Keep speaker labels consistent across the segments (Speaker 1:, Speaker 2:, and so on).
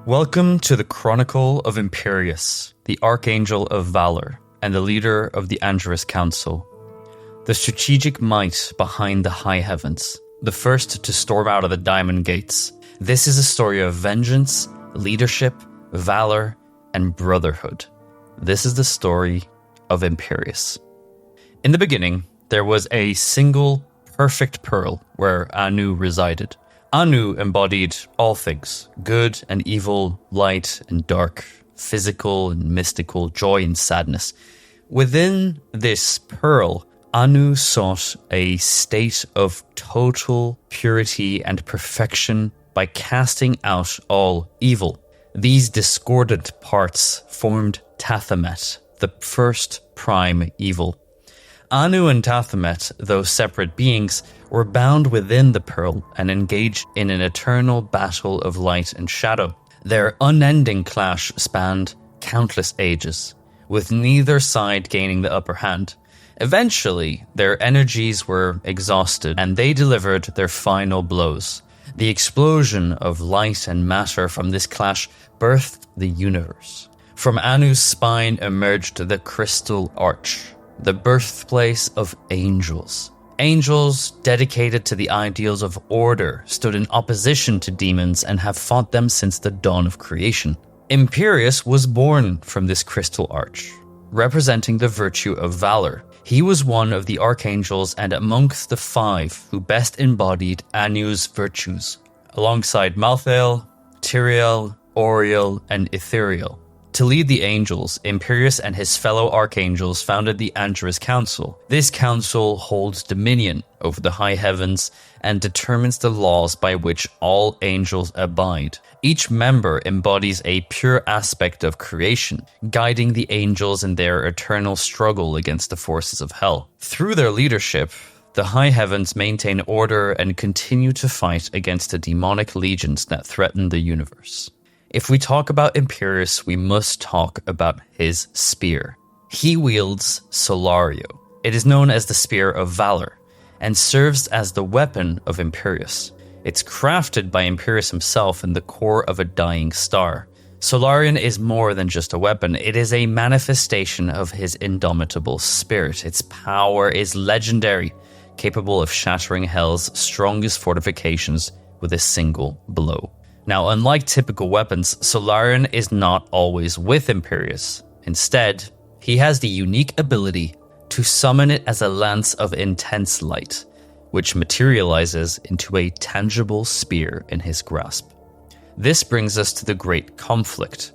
Speaker 1: Welcome to the Chronicle of Imperius, the Archangel of Valor, and the leader of the Angelus Council. The strategic might behind the high heavens, the first to storm out of the Diamond Gates. This is a story of vengeance, leadership, valor, and brotherhood. This is the story of Imperius. In the beginning, there was a single perfect pearl where Anu resided. Anu embodied all things, good and evil, light and dark, physical and mystical, joy and sadness. Within this pearl, Anu sought a state of total purity and perfection by casting out all evil. These discordant parts formed Tathamet, the first prime evil. Anu and Tathamet, though separate beings, were bound within the pearl and engaged in an eternal battle of light and shadow. Their unending clash spanned countless ages, with neither side gaining the upper hand. Eventually, their energies were exhausted, and they delivered their final blows. The explosion of light and matter from this clash birthed the universe. From Anu's spine emerged the Crystal Arch, the birthplace of angels. Angels dedicated to the ideals of order stood in opposition to demons and have fought them since the dawn of creation. Imperius was born from this crystal arch, representing the virtue of valor. He was one of the archangels and amongst the five who best embodied Anu's virtues, alongside Malthael, Tyrael, Auriel, and Ithuriel. To lead the angels, Imperius and his fellow archangels founded the Angelus Council. This council holds dominion over the high heavens and determines the laws by which all angels abide. Each member embodies a pure aspect of creation, guiding the angels in their eternal struggle against the forces of hell. Through their leadership, the high heavens maintain order and continue to fight against the demonic legions that threaten the universe. If we talk about Imperius, we must talk about his spear. He wields Solarion. It is known as the Spear of Valor, and serves as the weapon of Imperius. It's crafted by Imperius himself in the core of a dying star. Solarion is more than just a weapon. It is a manifestation of his indomitable spirit. Its power is legendary, capable of shattering Hell's strongest fortifications with a single blow. Now, unlike typical weapons, Solarion is not always with Imperius. Instead, he has the unique ability to summon it as a lance of intense light, which materializes into a tangible spear in his grasp. This brings us to the Great Conflict.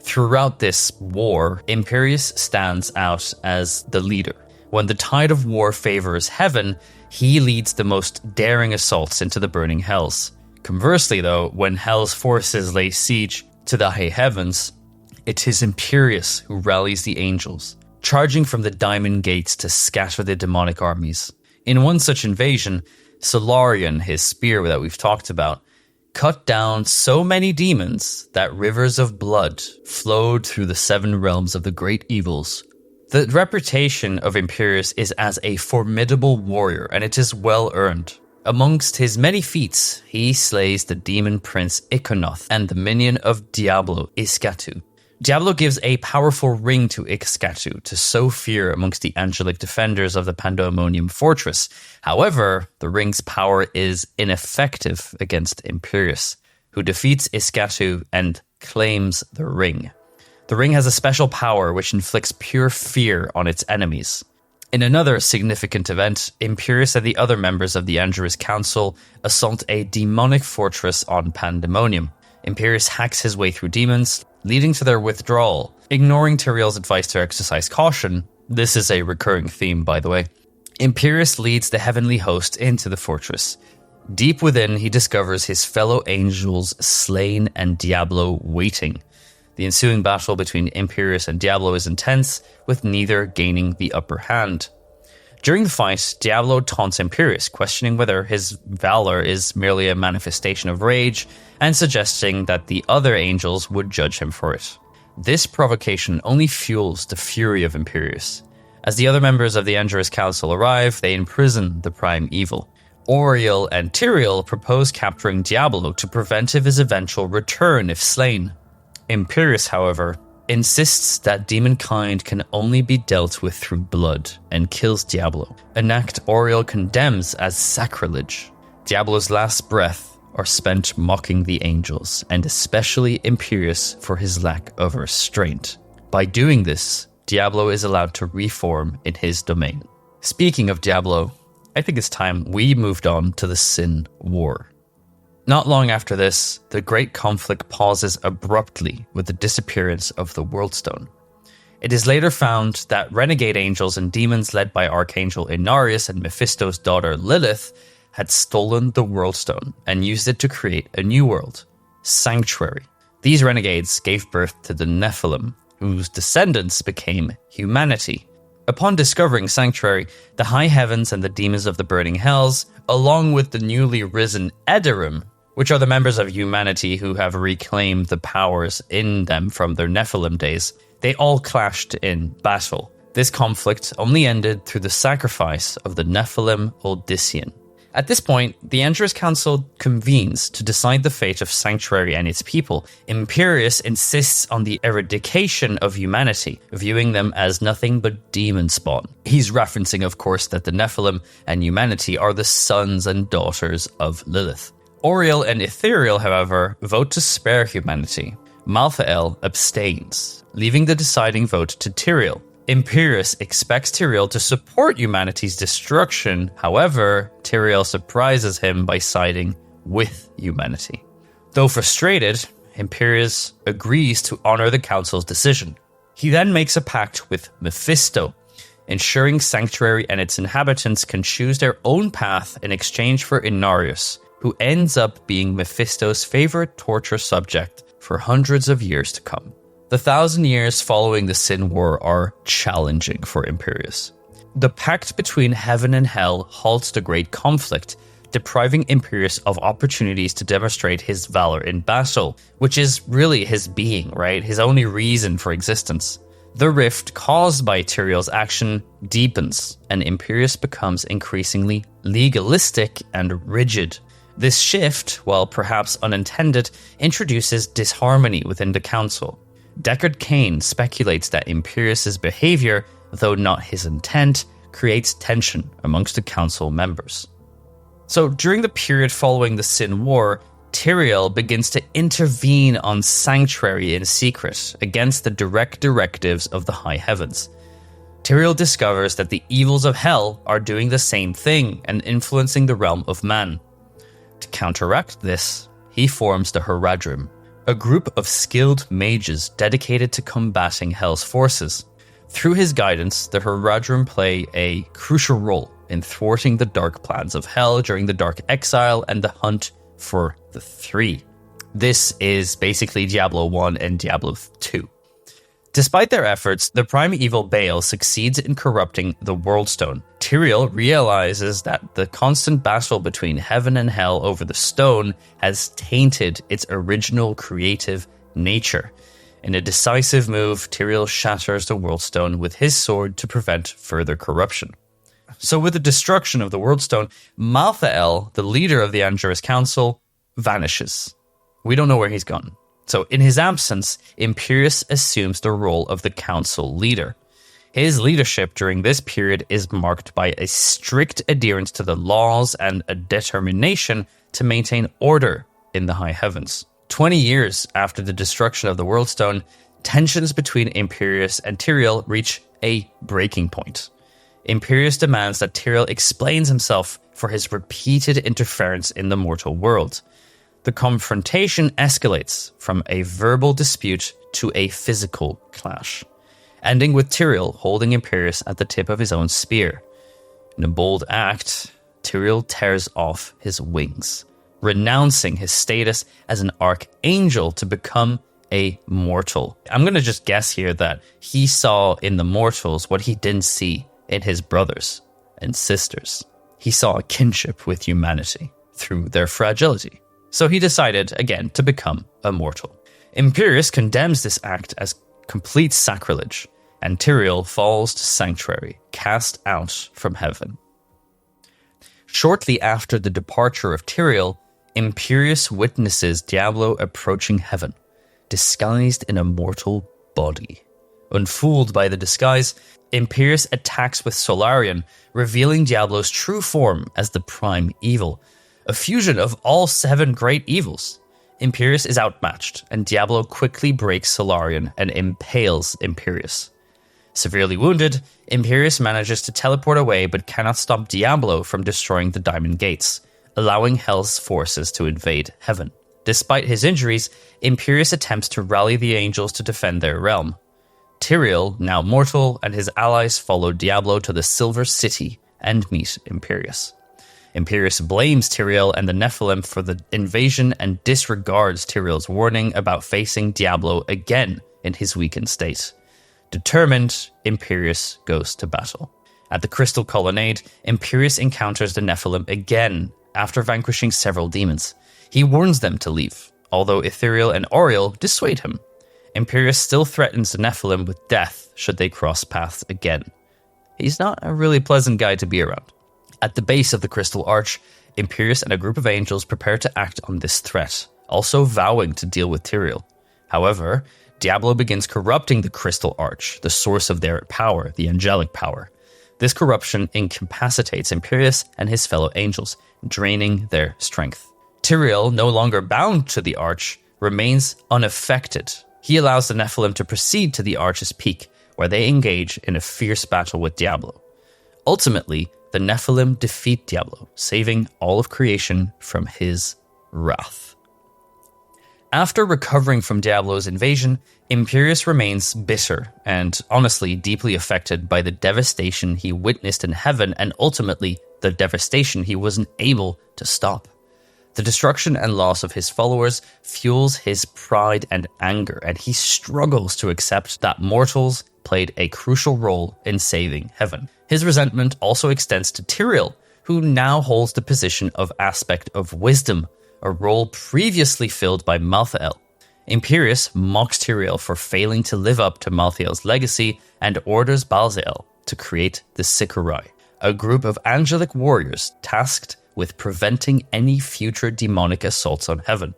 Speaker 1: Throughout this war, Imperius stands out as the leader. When the tide of war favors heaven, he leads the most daring assaults into the burning hells. Conversely, though, when Hell's forces lay siege to the high heavens, it is Imperius who rallies the angels, charging from the Diamond Gates to scatter the demonic armies. In one such invasion, Solarion, his spear that we've talked about, cut down so many demons that rivers of blood flowed through the seven realms of the great evils. The reputation of Imperius is as a formidable warrior, and it is well earned. Amongst his many feats, he slays the demon prince Ikonoth and the minion of Diablo, Iskatu. Diablo gives a powerful ring to Iskatu to sow fear amongst the angelic defenders of the Pandemonium fortress. However, the ring's power is ineffective against Imperius, who defeats Iskatu and claims the ring. The ring has a special power which inflicts pure fear on its enemies. In another significant event, Imperius and the other members of the Angelus Council assault a demonic fortress on Pandemonium. Imperius hacks his way through demons, leading to their withdrawal. Ignoring Tyrael's advice to exercise caution, this is a recurring theme, by the way, Imperius leads the heavenly host into the fortress. Deep within, he discovers his fellow angels slain and Diablo waiting. The ensuing battle between Imperius and Diablo is intense, with neither gaining the upper hand. During the fight, Diablo taunts Imperius, questioning whether his valor is merely a manifestation of rage, and suggesting that the other angels would judge him for it. This provocation only fuels the fury of Imperius. As the other members of the Angelus Council arrive, they imprison the prime evil. Auriel and Tyrael propose capturing Diablo to prevent his eventual return if slain. Imperius, however, insists that demonkind can only be dealt with through blood and kills Diablo, an act Auriel condemns as sacrilege. Diablo's last breath are spent mocking the angels, and especially Imperius for his lack of restraint. By doing this, Diablo is allowed to reform in his domain. Speaking of Diablo, I think it's time we moved on to the Sin War. Not long after this, the great conflict pauses abruptly with the disappearance of the Worldstone. It is later found that renegade angels and demons led by Archangel Inarius and Mephisto's daughter Lilith had stolen the Worldstone and used it to create a new world, Sanctuary. These renegades gave birth to the Nephilim, whose descendants became humanity. Upon discovering Sanctuary, the high heavens and the demons of the burning hells, along with the newly risen Edorim, which are the members of humanity who have reclaimed the powers in them from their Nephilim days, they all clashed in battle. This conflict only ended through the sacrifice of the Nephilim Odyssean. At this point, the Endurous Council convenes to decide the fate of Sanctuary and its people. Imperius insists on the eradication of humanity, viewing them as nothing but demon spawn. He's referencing, of course, that the Nephilim and humanity are the sons and daughters of Lilith. Auriel and Ithuriel, however, vote to spare humanity. Malthael abstains, leaving the deciding vote to Tyrael. Imperius expects Tyrael to support humanity's destruction. However, Tyrael surprises him by siding with humanity. Though frustrated, Imperius agrees to honor the council's decision. He then makes a pact with Mephisto, ensuring Sanctuary and its inhabitants can choose their own path in exchange for Inarius, who ends up being Mephisto's favorite torture subject for hundreds of years to come. The 1,000 years following the Sin War are challenging for Imperius. The pact between heaven and hell halts the great conflict, depriving Imperius of opportunities to demonstrate his valor in battle, which is really his being, right? His only reason for existence. The rift caused by Tyrael's action deepens, and Imperius becomes increasingly legalistic and rigid. This shift, while perhaps unintended, introduces disharmony within the council. Deckard Cain speculates that Imperius's behavior, though not his intent, creates tension amongst the council members. So during the period following the Sin War, Tyrael begins to intervene on Sanctuary in secret against the direct directives of the High Heavens. Tyrael discovers that the evils of hell are doing the same thing and influencing the realm of man. To counteract this, he forms the Haradrim, a group of skilled mages dedicated to combating Hell's forces. Through his guidance, the Haradrim play a crucial role in thwarting the dark plans of Hell during the Dark Exile and the hunt for the Three. This is basically Diablo 1 and Diablo 2. Despite their efforts, the primeval Baal succeeds in corrupting the Worldstone. Tyrael realizes that the constant battle between heaven and hell over the stone has tainted its original creative nature. In a decisive move, Tyrael shatters the Worldstone with his sword to prevent further corruption. So with the destruction of the Worldstone, Malthael, the leader of the Endurous Council, vanishes. We don't know where he's gone. So in his absence, Imperius assumes the role of the council leader. His leadership during this period is marked by a strict adherence to the laws and a determination to maintain order in the high heavens. 20 years after the destruction of the Worldstone, tensions between Imperius and Tyrael reach a breaking point. Imperius demands that Tyrael explains himself for his repeated interference in the mortal world. The confrontation escalates from a verbal dispute to a physical clash, ending with Tyrael holding Imperius at the tip of his own spear. In a bold act, Tyrael tears off his wings, renouncing his status as an archangel to become a mortal. I'm going to just guess here that he saw in the mortals what he didn't see in his brothers and sisters. He saw a kinship with humanity through their fragility. So he decided, again, to become a mortal. Imperius condemns this act as complete sacrilege, and Tyrael falls to Sanctuary, cast out from heaven. Shortly after the departure of Tyrael, Imperius witnesses Diablo approaching heaven, disguised in a mortal body. Unfooled by the disguise, Imperius attacks with Solarion, revealing Diablo's true form as the Prime Evil, a fusion of all 7 great evils. Imperius is outmatched, and Diablo quickly breaks Solarion and impales Imperius. Severely wounded, Imperius manages to teleport away but cannot stop Diablo from destroying the Diamond Gates, allowing Hell's forces to invade heaven. Despite his injuries, Imperius attempts to rally the angels to defend their realm. Tyrael, now mortal, and his allies follow Diablo to the Silver City and meet Imperius. Imperius blames Tyrael and the Nephilim for the invasion and disregards Tyrael's warning about facing Diablo again in his weakened state. Determined, Imperius goes to battle. At the Crystal Colonnade, Imperius encounters the Nephilim again after vanquishing several demons. He warns them to leave, although Ithuriel and Auriel dissuade him. Imperius still threatens the Nephilim with death should they cross paths again. He's not a really pleasant guy to be around. At the base of the Crystal Arch, Imperius and a group of angels prepare to act on this threat, also vowing to deal with Tyrael. However, Diablo begins corrupting the Crystal Arch, the source of their power, the angelic power. This corruption incapacitates Imperius and his fellow angels, draining their strength. Tyrael, no longer bound to the Arch, remains unaffected. He allows the Nephilim to proceed to the Arch's peak, where they engage in a fierce battle with Diablo. Ultimately, the Nephilim defeat Diablo, saving all of creation from his wrath. After recovering from Diablo's invasion, Imperius remains bitter and, honestly, deeply affected by the devastation he witnessed in heaven and ultimately the devastation he wasn't able to stop. The destruction and loss of his followers fuels his pride and anger, and he struggles to accept that mortals played a crucial role in saving heaven. His resentment also extends to Tyrael, who now holds the position of Aspect of Wisdom, a role previously filled by Malthael. Imperius mocks Tyrael for failing to live up to Malthael's legacy and orders Balzael to create the Sicarii, a group of angelic warriors tasked with preventing any future demonic assaults on heaven.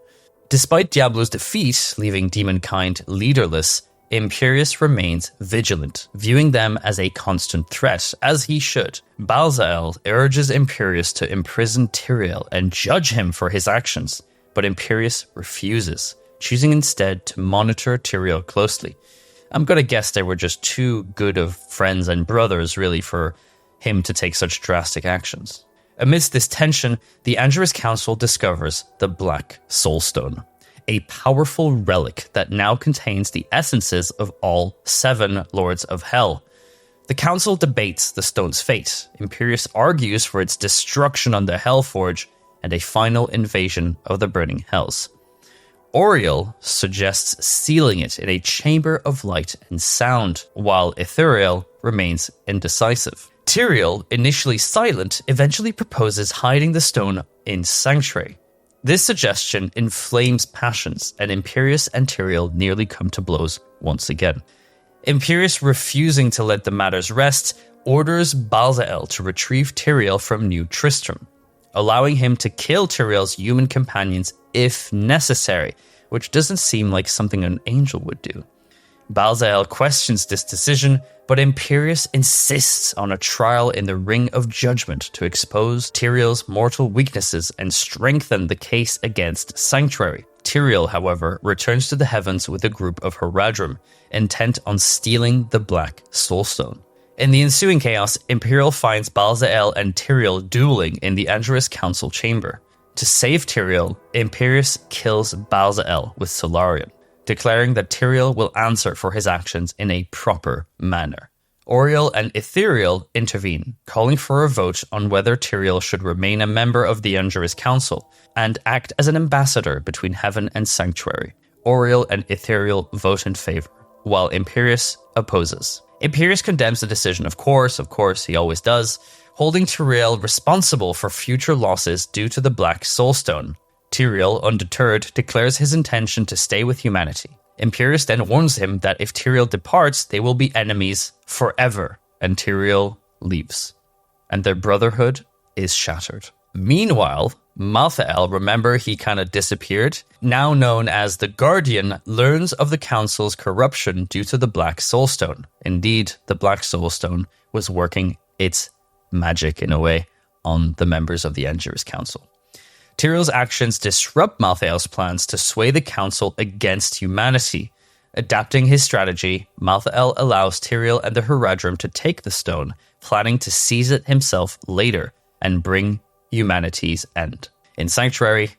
Speaker 1: Despite Diablo's defeat, leaving demonkind leaderless, Imperius remains vigilant, viewing them as a constant threat, as he should. Balzael urges Imperius to imprison Tyrael and judge him for his actions, but Imperius refuses, choosing instead to monitor Tyrael closely. I'm gonna guess they were just too good of friends and brothers, really, for him to take such drastic actions. Amidst this tension, the Angerus Council discovers the Black Soulstone, a powerful relic that now contains the essences of all 7 Lords of Hell. The Council debates the stone's fate. Imperius argues for its destruction on the Hellforge and a final invasion of the Burning Hells. Auriel suggests sealing it in a chamber of light and sound, while Ithuriel remains indecisive. Tyrael, initially silent, eventually proposes hiding the stone in Sanctuary. This suggestion inflames passions, and Imperius and Tyrael nearly come to blows once again. Imperius, refusing to let the matters rest, orders Balzael to retrieve Tyrael from New Tristram, allowing him to kill Tyrael's human companions if necessary, which doesn't seem like something an angel would do. Balzael questions this decision, but Imperius insists on a trial in the Ring of Judgment to expose Tyrael's mortal weaknesses and strengthen the case against Sanctuary. Tyrael, however, returns to the heavens with a group of Haradrim, intent on stealing the Black Soulstone. In the ensuing chaos, Imperial finds Balzael and Tyrael dueling in the Angerus Council chamber. To save Tyrael, Imperius kills Balzael with Solarion, declaring that Tyrael will answer for his actions in a proper manner. Auriel and Ithuriel intervene, calling for a vote on whether Tyrael should remain a member of the Angerus Council and act as an ambassador between Heaven and Sanctuary. Auriel and Ithuriel vote in favor, while Imperius opposes. Imperius condemns the decision, of course, he always does, holding Tyrael responsible for future losses due to the Black Soulstone. Tyrael, undeterred, declares his intention to stay with humanity. Imperius then warns him that if Tyrael departs, they will be enemies forever, and Tyrael leaves. And their brotherhood is shattered. Meanwhile, Malthael, remember he kind of disappeared, now known as the Guardian, learns of the Council's corruption due to the Black Soulstone. Indeed, the Black Soulstone was working its magic, in a way, on the members of the Anger's Council. Tyrael's actions disrupt Malthael's plans to sway the Council against humanity. Adapting his strategy, Malthael allows Tyrael and the Haradrim to take the stone, planning to seize it himself later and bring humanity's end. In Sanctuary,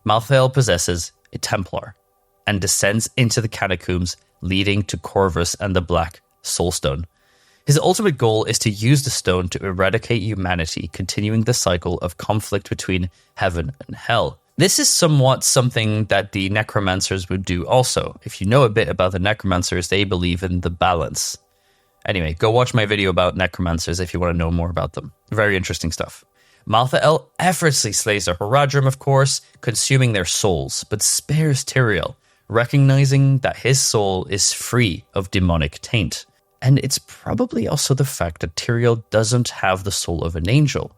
Speaker 1: Malthael possesses a Templar and descends into the catacombs leading to Corvus and the Black Soulstone. His ultimate goal is to use the stone to eradicate humanity, continuing the cycle of conflict between heaven and hell. This is somewhat something that the Necromancers would do also. If you know a bit about the Necromancers, they believe in the balance. Anyway, go watch my video about Necromancers if you want to know more about them. Very interesting stuff. Malthael effortlessly slays the Haradrim, of course, consuming their souls, but spares Tyrael, recognizing that his soul is free of demonic taint. And it's probably also the fact that Tyrael doesn't have the soul of an angel.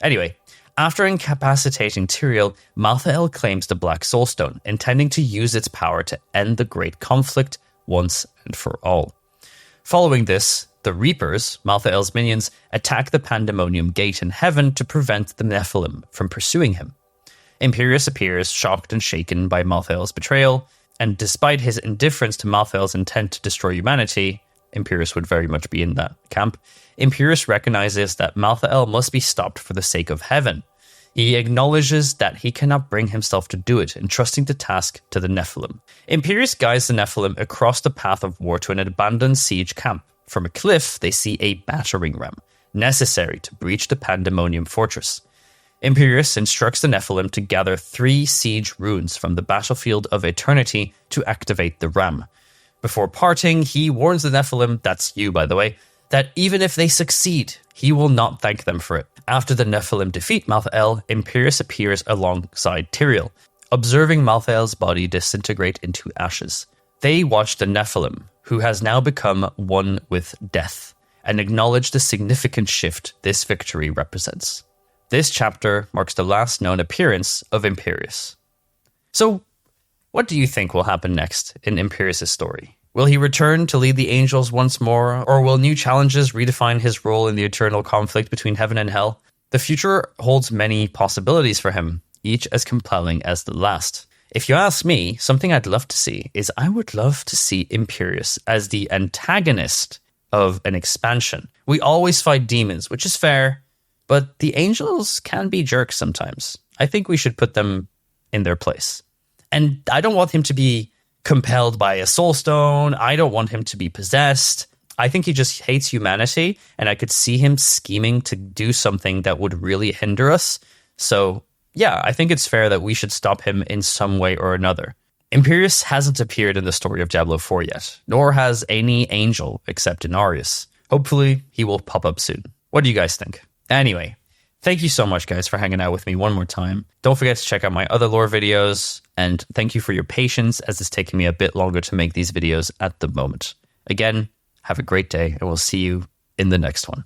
Speaker 1: Anyway, after incapacitating Tyrael, Malthael claims the Black Soulstone, intending to use its power to end the great conflict once and for all. Following this, the Reapers, Malthael's minions, attack the Pandemonium Gate in heaven to prevent the Nephilim from pursuing him. Imperius appears, shocked and shaken by Malthael's betrayal, and despite his indifference to Malthael's intent to destroy humanity, Imperius would very much be in that camp, Imperius recognizes that Malthael must be stopped for the sake of heaven. He acknowledges that he cannot bring himself to do it, entrusting the task to the Nephilim. Imperius guides the Nephilim across the path of war to an abandoned siege camp. From a cliff, they see a battering ram, necessary to breach the Pandemonium fortress. Imperius instructs the Nephilim to gather 3 siege runes from the battlefield of eternity to activate the ram. Before parting, he warns the Nephilim, that's you by the way, that even if they succeed, he will not thank them for it. After the Nephilim defeat Malthael, Imperius appears alongside Tyrael, observing Malthael's body disintegrate into ashes. They watch the Nephilim, who has now become one with death, and acknowledge the significant shift this victory represents. This chapter marks the last known appearance of Imperius. So, what do you think will happen next in Imperius' story? Will he return to lead the angels once more, or will new challenges redefine his role in the eternal conflict between heaven and hell? The future holds many possibilities for him, each as compelling as the last. If you ask me, something I'd love to see is I would love to see Imperius as the antagonist of an expansion. We always fight demons, which is fair, but the angels can be jerks sometimes. I think we should put them in their place. And I don't want him to be compelled by a soul stone. I don't want him to be possessed. I think he just hates humanity, and I could see him scheming to do something that would really hinder us. So, yeah, I think it's fair that we should stop him in some way or another. Imperius hasn't appeared in the story of Diablo 4 yet, nor has any angel except Inarius. Hopefully, he will pop up soon. What do you guys think? Anyway, thank you so much, guys, for hanging out with me one more time. Don't forget to check out my other lore videos, and thank you for your patience, as it's taking me a bit longer to make these videos at the moment. Again, have a great day, and we'll see you in the next one.